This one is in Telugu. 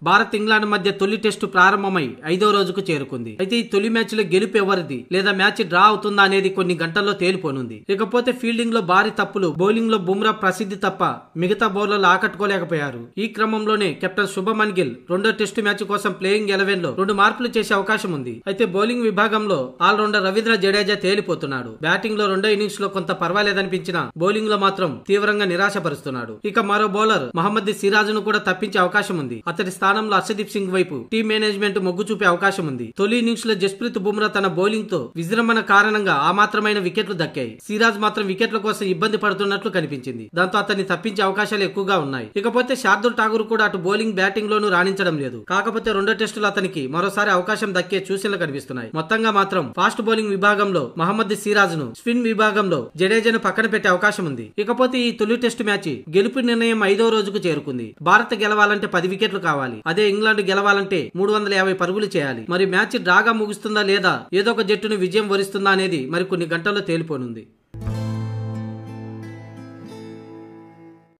భారత్ ఇంగ్లాండ్ మధ్య తొలి టెస్టు ప్రారంభమై 5వ రోజుకు చేరుకుంది. అయితే ఈ తొలి మ్యాచ్ లో గెలుపు ఎవరిది లేదా మ్యాచ్ డ్రా అవుతుందా అనేది కొన్ని గంటల్లో తేలిపోనుంది. ఇకపోతే ఫీల్డింగ్ లో భారీ తప్పులు, బౌలింగ్ లో బుమ్రా ప్రసిద్ధి తప్ప మిగతా బౌలర్లు ఆకట్టుకోలేకపోయారు. ఈ క్రమంలోనే కెప్టెన్ శుభమన్ గిల్ రెండో టెస్టు మ్యాచ్ కోసం ప్లేయింగ్ 11 లో 2 మార్పులు చేసే అవకాశం ఉంది. అయితే బౌలింగ్ విభాగంలో ఆల్రౌండర్ రవీంద్ర జడేజా తేలిపోతున్నాడు. బ్యాటింగ్ లో రెండో ఇన్నింగ్స్ లో కొంత పర్వాలేదనిపించినా బౌలింగ్ లో మాత్రం తీవ్రంగా నిరాశపరుస్తున్నాడు. ఇక మరో బౌలర్ మహమ్మద్ సిరాజ్ ను కూడా తప్పించే అవకాశం ఉంది. అతడి స్థానంలో హర్షదీప్ సింగ్ వైపు టీం మేనేజ్మెంట్ మొగ్గు చూపే అవకాశం ఉంది. తొలి ఇన్నింగ్స్ లో జస్ప్రీత్ బుమ్రా తన బౌలింగ్ తో విజృంభణ కారణంగా ఆ మాత్రమైన వికెట్లు దక్కాయి. సిరాజ్ మాత్రం వికెట్ల కోసం ఇబ్బంది పడుతున్నట్లు కనిపించింది. దాంతో అతన్ని తప్పించే అవకాశాలు ఎక్కువగా ఉన్నాయి. ఇకపోతే శార్దుల్ ఠాకూర్ కూడా అటు బౌలింగ్ బ్యాటింగ్ లోనూ రాణించడం లేదు. కాకపోతే రెండో టెస్టులో అతనికి మరోసారి అవకాశం దక్కే సూచనలు కనిపిస్తున్నాయి. మొత్తంగా మాత్రం ఫాస్ట్ బౌలింగ్ విభాగంలో మహమ్మద్ సిరాజ్ ను, స్పిన్ విభాగంలో జడేజాను పక్కన పెట్టే అవకాశం ఉంది. ఇకపోతే ఈ తొలి టెస్టు మ్యాచ్ గెలుపు నిర్ణయం 5వ రోజుకు చేరుకుంది. భారత్ గెలవాలంటే 10 వికెట్లు కావాలి. అదే ఇంగ్లాండ్ గెలవాలంటే 350 పరుగులు చేయాలి. మరి మ్యాచ్ డ్రాగా ముగుస్తుందా లేదా ఏదో ఒక జట్టును విజయం వరిస్తుందా అనేది మరి కొన్ని గంటల్లో తేలిపోనుంది.